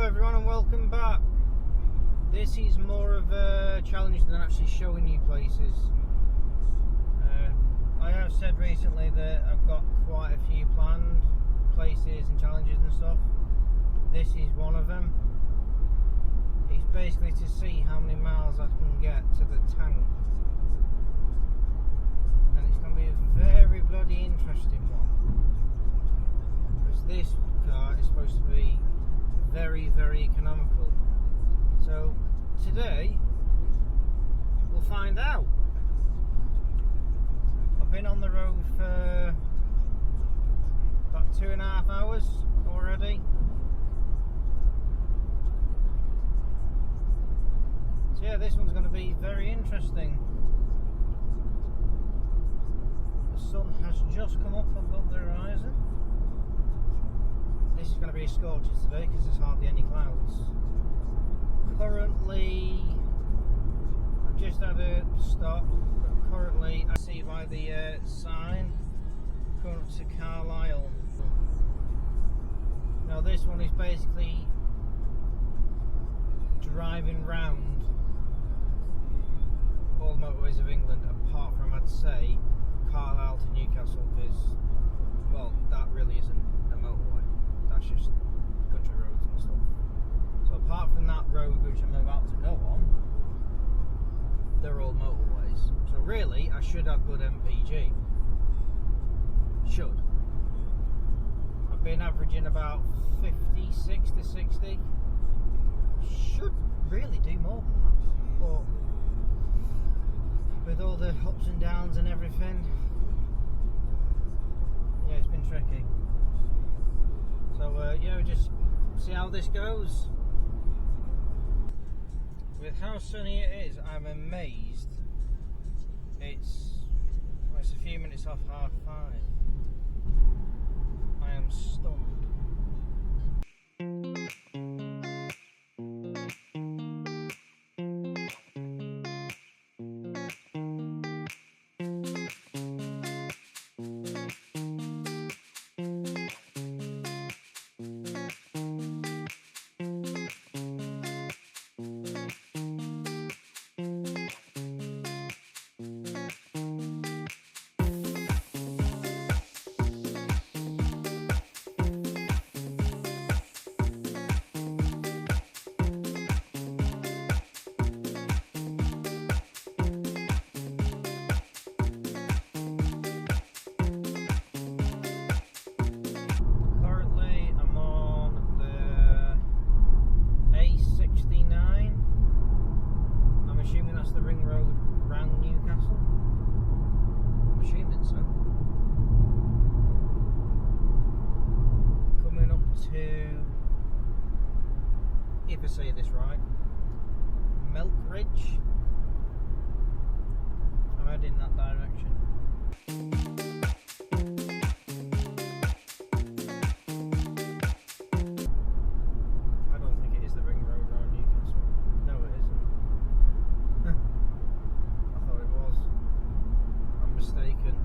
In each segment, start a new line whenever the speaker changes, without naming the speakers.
everyone and welcome back. This is more of a challenge than actually showing you places. I have said recently that I've got quite a few planned places and challenges and stuff. This is one of them. It's basically to see how many miles I can get to the tank. And it's going to be a very bloody interesting one. Because this car is supposed to be very, very economical. So today we'll find out. I've been on the road for about 2.5 hours already. So yeah, this one's going to be very interesting. The sun has just come up above the horizon. This is going to be a scorcher today because there's hardly any clouds. Currently, I've just had a stop, but currently I see by the sign, going up to Carlisle. Now this one is basically driving round all the motorways of England, apart from, I'd say, Carlisle to Newcastle, because, well, that really isn't a motorway. That's just country roads and stuff. So apart from that road which I'm about to go on, they're all motorways. So really, I should have good MPG. Should. I've been averaging about 56 to 60 should really do more than that, but with all the ups and downs and everything, yeah, it's been tricky. So yeah, we'll just see how this goes. With how sunny it is, I'm amazed. It's a few minutes off 5:30. I am stunned. The ring road round Newcastle. I'm assuming so. Coming up to, if I say this right, Melkridge. I'm heading in that direction. I don't think it is the ring road round Newcastle. No, it isn't. I thought it was. I'm mistaken.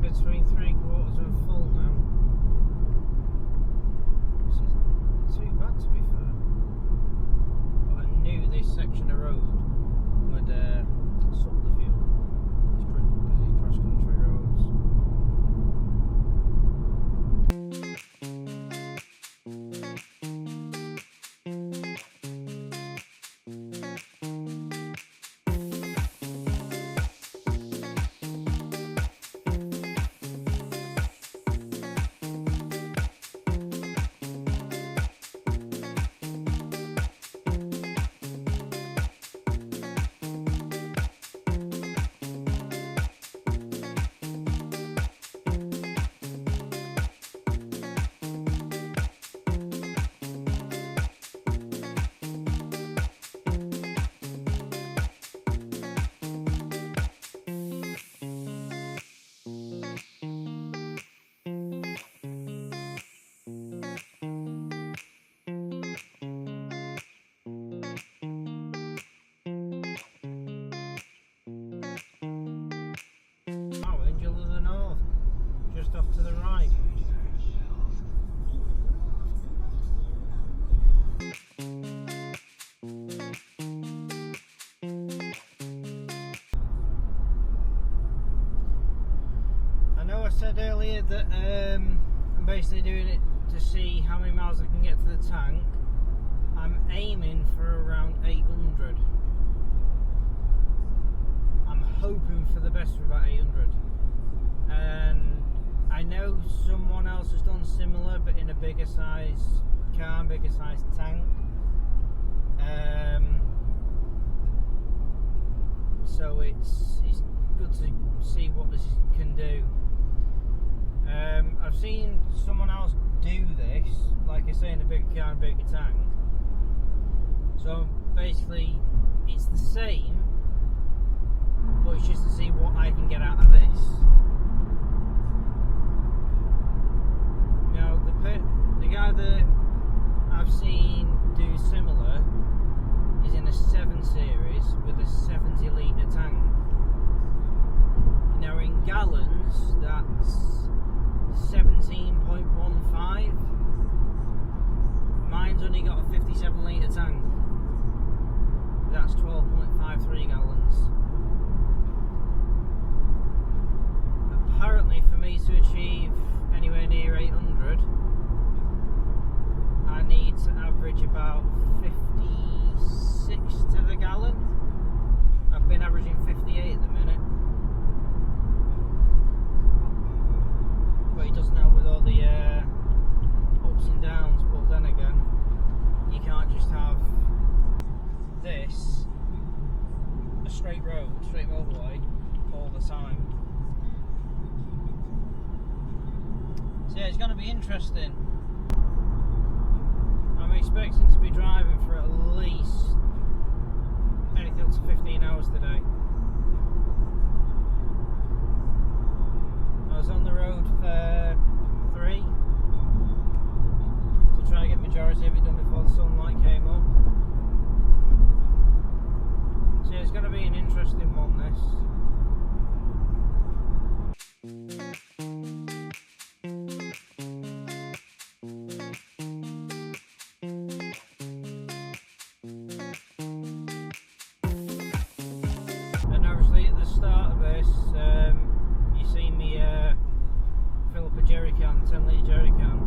Between 3/4 and full now. This isn't too bad, to be fair. But I knew this section of road would suck the fuel. It's tricky because these cross-country roads. Off to the right. I know I said earlier that I'm basically doing it to see how many miles I can get to the tank. I'm aiming for around 800. I'm hoping for the best for about 800. And I know someone else has done similar, but in a bigger size car, bigger size tank. So it's good to see what this can do. I've seen someone else do this, like I say, in a bigger car and bigger tank. So basically, it's the same, but it's just to see what I can get out of this. Now, the guy that I've seen do similar gallons, that's 17.15. Mine's only got a 57 litre tank. That's 12.53 gallons. Apparently, for me to achieve anywhere near 800, I need to average about 56 to the gallon. I've been averaging 58 at the minute. But it doesn't help with all the ups and downs. But then again, you can't just have this, a straight road, straight motorway, all the time. So yeah, it's going to be interesting. I'm expecting to be driving for at least anything up to 15 hours today. I was on the road for 3 to try and get majority of it done before the sunlight came up. So yeah, it's going to be an interesting one, this. And obviously at the start of this, you see me fill up a jerry can, 10 litre jerry can.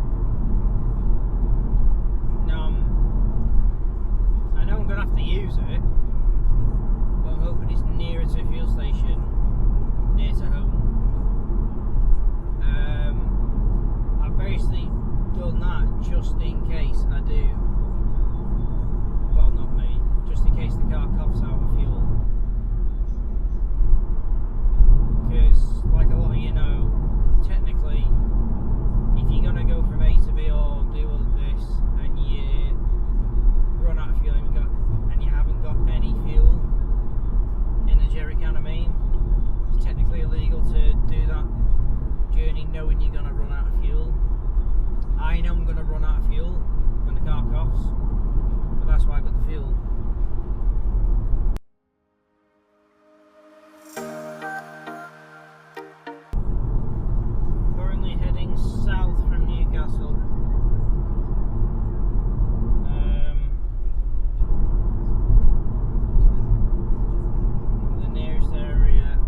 Now I know I'm going to have to use it, but I'm hoping it's nearer to a fuel station, near to home. I've basically done that just in case I do, well, not me, just in case the car coughs out of fuel. Because, like a lot of you know, technically, if you're going to go from A to B or do all of this and you run out of fuel and you haven't got any fuel in the jerry can, it's technically illegal to do that journey knowing you're going to run out of fuel. I know I'm going to run out of fuel when the car coughs, but that's why I got the fuel. Currently heading south from Newcastle. The nearest area, I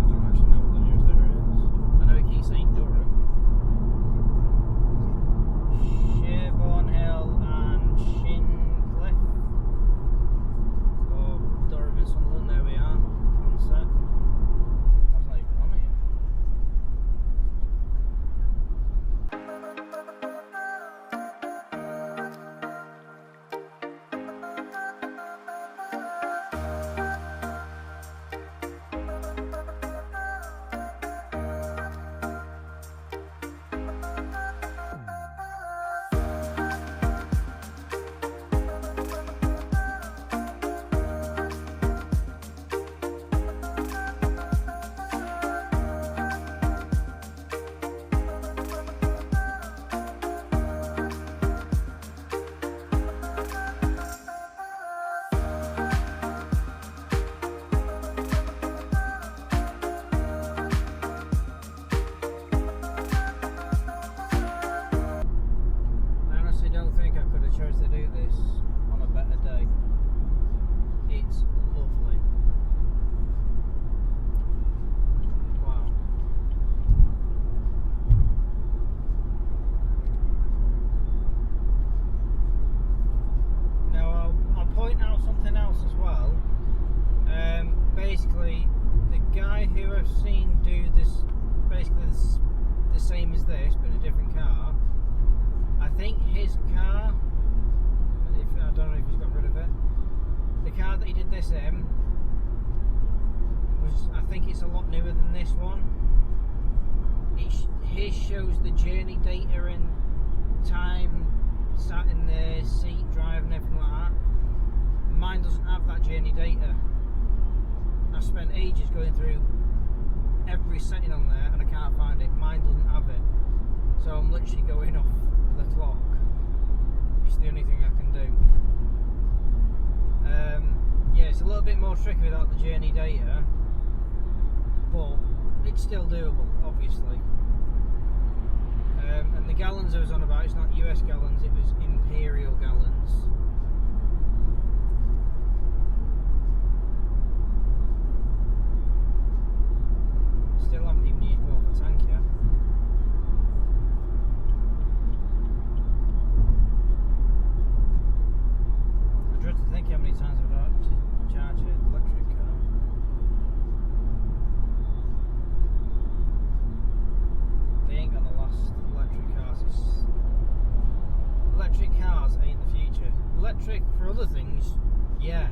don't actually know what the nearest area is. I know it keeps saying Durham. Sherborne Hill and Shincliffe, or Durham and Sunderland, there we are, Consett. I was not even on it yet. I honestly don't think I could have chose to do this on a better day. It's lovely. Wow. Now I'll point out something else as well. Basically, the guy who I've seen do this, basically the same as this, but in a different car. I think his car, I don't know if he's got rid of it, the car that he did this in was, I think it's a lot newer than this one. His shows the journey data and time sat in the seat, driving, everything like that. Mine doesn't have that journey data. I've spent ages going through every setting on there and I can't find it. Mine doesn't have it. So I'm literally going off the clock. It's the only thing I can do. Yeah, it's a little bit more tricky without the journey data, but it still doable, obviously. And the gallons I was on about, it's not US gallons, it was imperial gallons. Still haven't even used more of the tank yet. I dread to think how many times I've had to charge an electric car. They ain't gonna last. Electric cars. Electric cars ain't the future. Electric for other things, yeah.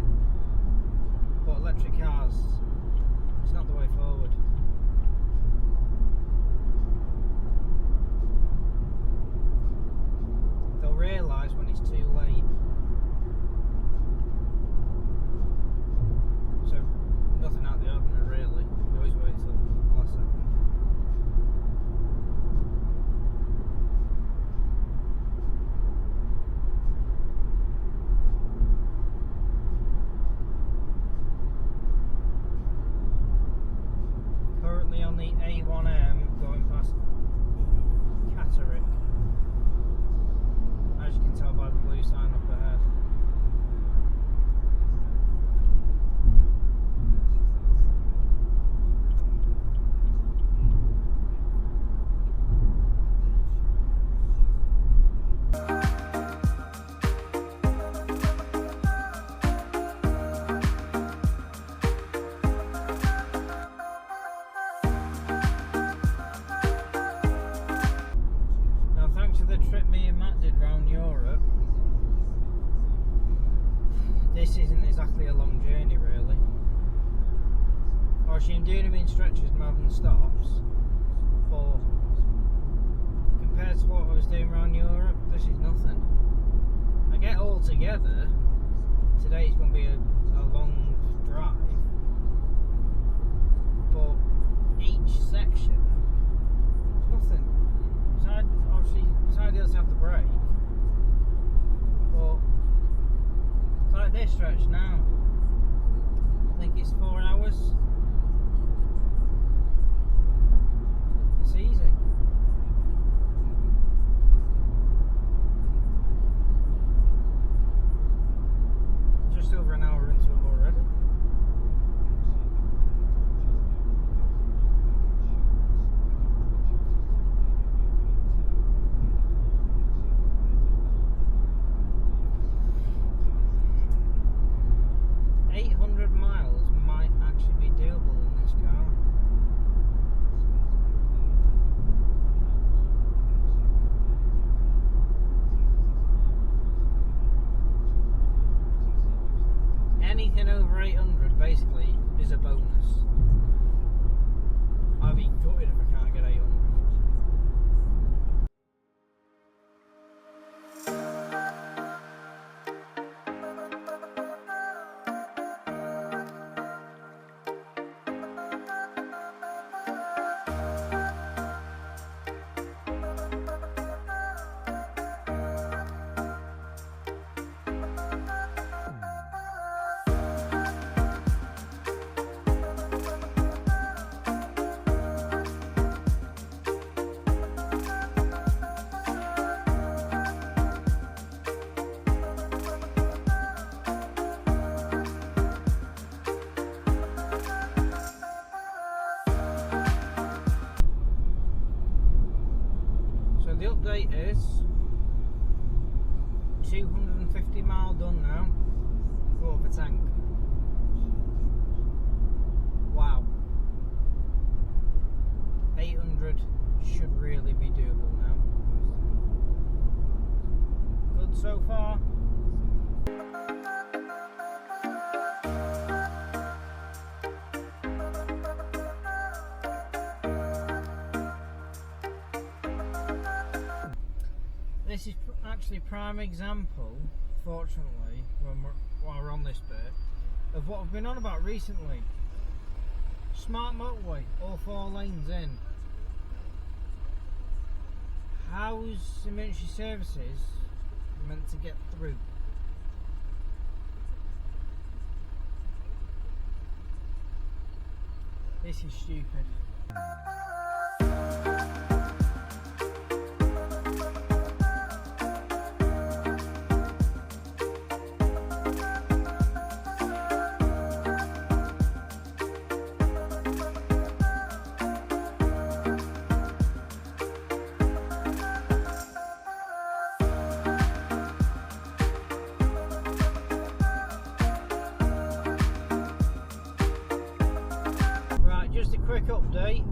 But electric cars, it's not the way forward. They'll realise when it's too late. So, nothing out of the ordinary really. You always wait till the last second. Currently on the A1M going past Catterick. As you can tell by the blue sign up ahead. Now thanks to the trip me and Matt did round Europe, this isn't exactly a long journey really. Obviously I'm doing them in stretches rather than stops, but compared to what I was doing around Europe, this is nothing. I get all together, today's going to be a long drive, but each section, nothing. Obviously, it's ideal to have the brake, but it's like this stretch now. I think it's 4 hours. It's easy. Just over an hour into it already. Anything over 800 basically is a bonus. I'll be gutted if I can't get 800. The update is 250 mile done now. Quarter of a tank. Wow. 800 should really be doable now. Good so far. This is actually prime example, fortunately, while we're on this bit, of what I've been on about recently. Smart motorway, all 4 lanes in. How's emergency services meant to get through? This is stupid. Just a quick update.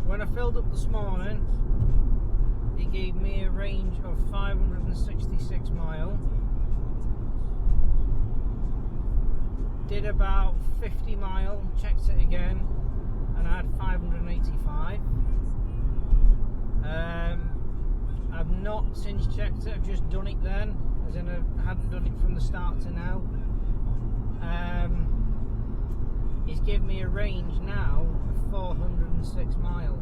When I filled up this morning, it gave me a range of 566 mile. Did about 50 mile, checked it again, and I had 585. I've not since checked it, I've just done it then, as in I hadn't done it from the start to now. It's given me a range now of 406 mile,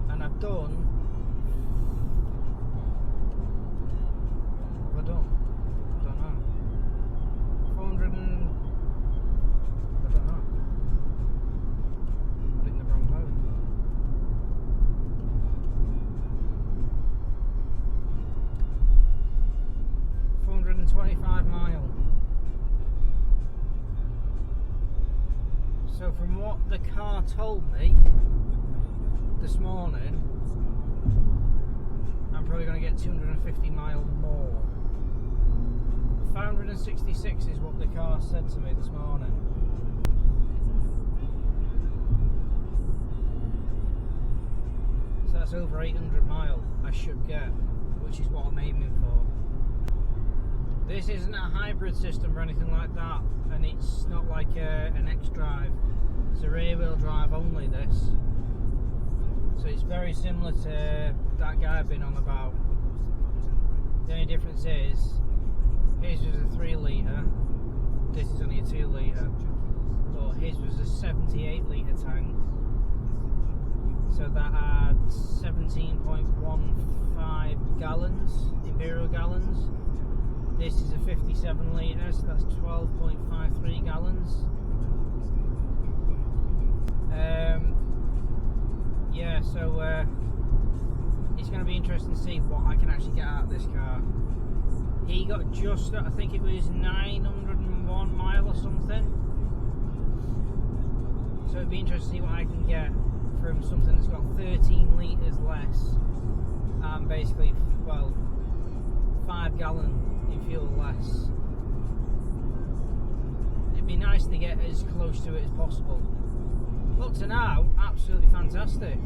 and I've done. What have I done? I don't know. 400 and I don't know. I'm in the wrong mode. .425 mile. So from what the car told me this morning, I'm probably going to get 250 mile more. 566 is what the car said to me this morning. So that's over 800 mile I should get, which is what I'm aiming for. This isn't a hybrid system or anything like that, and it's not like an X-Drive. It's a rear-wheel drive only, this. So it's very similar to that guy I've been on about. The only difference is, his was a 3 litre, this is only a 2 litre. But his was a 78 litre tank. So that had 17.15 gallons, imperial gallons. This is a 57 litre, so that's 12.53 gallons. Yeah, so it's going to be interesting to see what I can actually get out of this car. He got just, I think it was 901 mile or something. So it'd be interesting to see what I can get from something that's got 13 litres less and basically, well, 5 gallon in fuel less. It'd be nice to get as close to it as possible. Up to now, absolutely fantastic.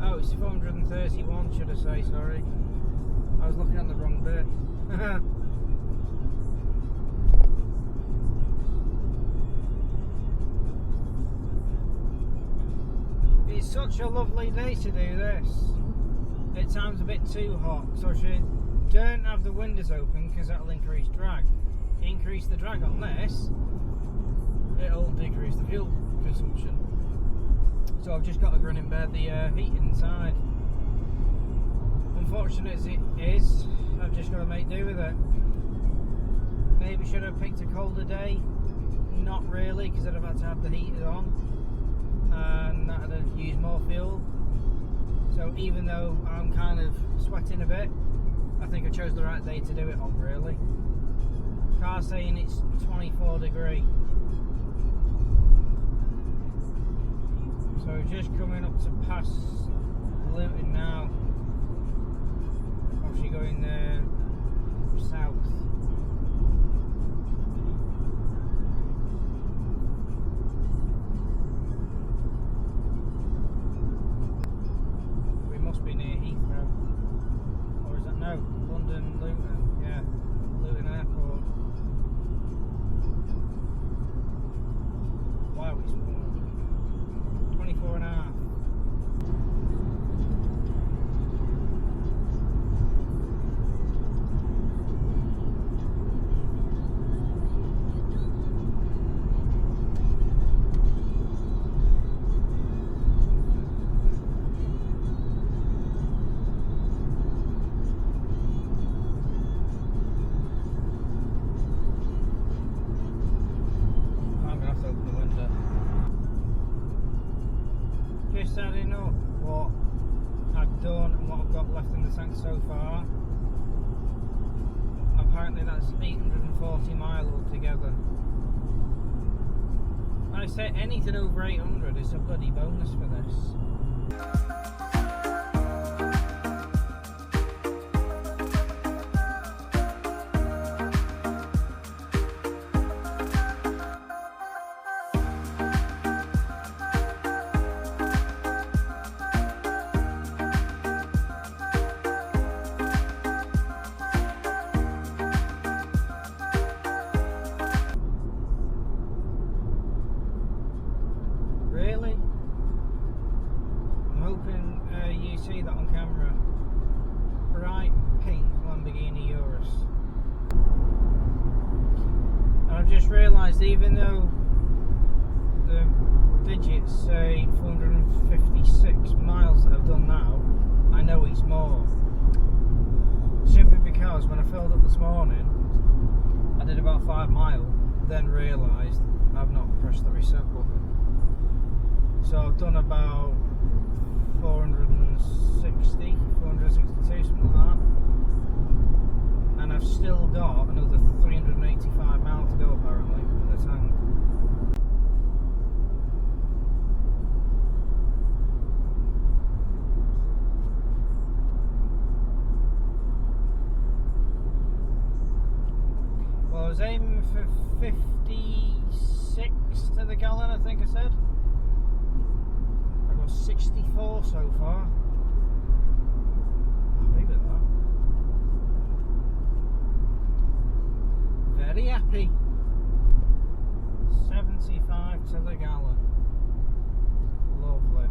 Oh, it's 431, should I say, sorry. I was looking at the wrong bit. It's such a lovely day to do this. At times a bit too hot, so I should don't have the windows open because that'll increase drag. Increase the drag on this, it'll decrease the fuel consumption. So I've just got to run in bed the heat inside. Unfortunate as it is, I've just got to make do with it. Maybe should have picked a colder day. Not really, because I'd have had to have the heater on, and that'd have used more fuel. So even though I'm kind of sweating a bit, I think I chose the right day to do it on, really. Car's saying it's 24 degree. So just coming up to pass Luton now. Obviously going south. We must be near Heathrow. Or is that no? London, Luton, yeah. Luton Airport. Wow, it's 24 and a half. just adding up what I've done and what I've got left in the tank so far. Apparently that's 840 miles altogether. I say anything over 800 is a bloody bonus for this. Really? I'm hoping you see that on camera. Bright pink Lamborghini Urus. And I've just realised, even though the digits say 456 miles that I've done now, I know it's more. Simply because when I filled up this morning, I did about 5 miles, then realised I've not pressed the reset button. So I've done about 460, 462, something like that. And I've still got another 385 miles to go apparently in the tank. Well, I was aiming for 56 to the gallon, I think I said. 64 so far. Happy with that. Very happy. 75 to the gallon. Lovely.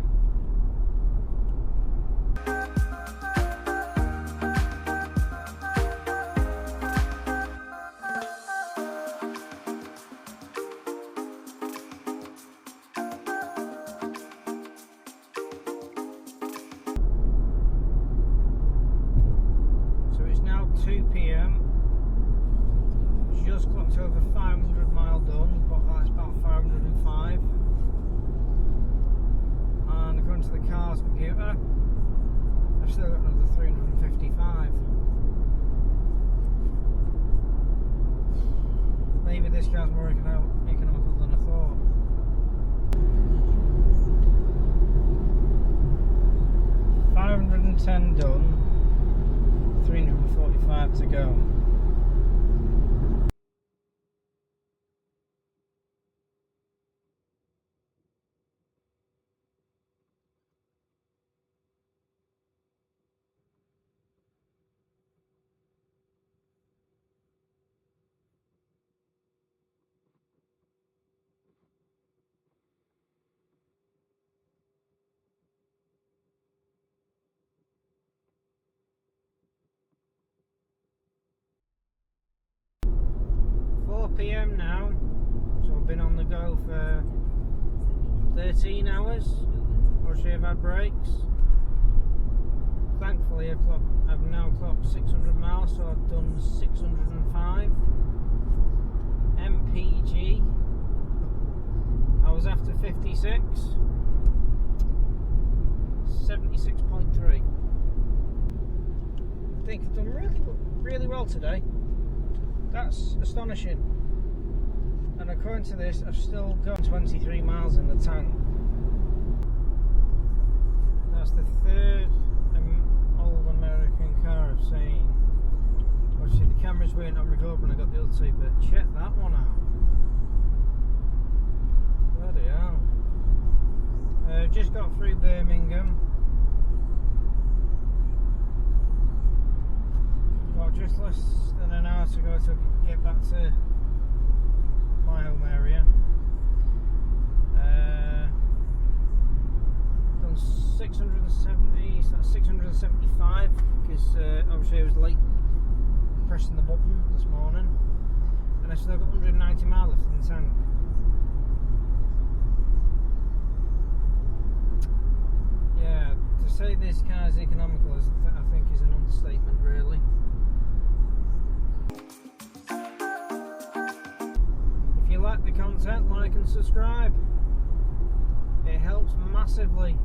So it's now 2 PM. Just clocked over 500 mile done, but that's about 505. And according to the car's computer, I've still got another 355. Maybe this car's more economical than I thought. $510 done, 345 to go. PM now, so I've been on the go for 13 hours. Obviously I've had breaks. Thankfully I've now clocked 600 miles, so I've done 605. MPG, I was after 56. 76.3. I think I've done really well today. That's astonishing. And according to this, I've still got 23 miles in the tank. That's the third old American car I've seen. Obviously the cameras weren't on record when I got the other two, but check that one out. Bloody hell. Just got through Birmingham. Got just less than an hour to go to get back to my home area. Done 670, so that's 675 because obviously I was late pressing the button this morning, and I still got 190 miles left in the tank. Yeah, to say this car is economical is, I think, is an understatement, really. If you like the content, like and subscribe. It helps massively.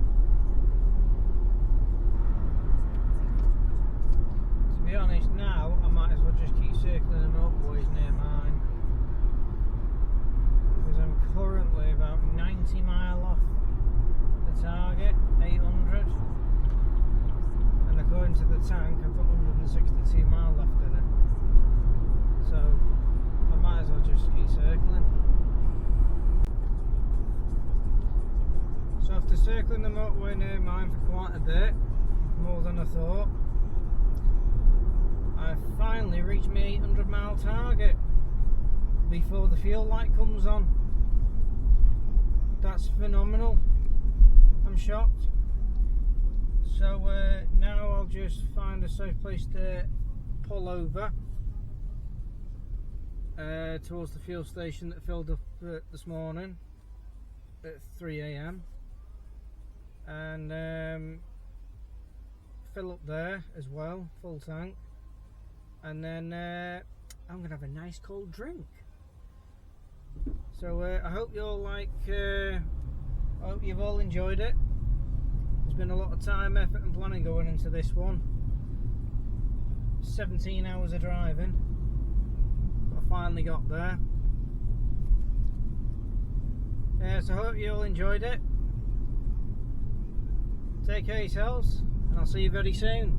honest, now I might as well just keep circling the motorways near mine, because I'm currently about 90 mile off the target, 800, and according to the tank I've got 162 mile left in it, so I might as well just keep circling. So after circling the motorway near mine for quite a bit, more than I thought, I finally reached my 800 mile target before the fuel light comes on. That's phenomenal. I'm shocked. So now I'll just find a safe place to pull over towards the fuel station that filled up this morning at 3 AM and fill up there as well, full tank, and then I'm gonna have a nice cold drink. So I hope you all I hope you've all enjoyed it. There's been a lot of time, effort and planning going into this one. 17 hours of driving, but I finally got there. So I hope you all enjoyed it. Take care of yourselves, and I'll see you very soon.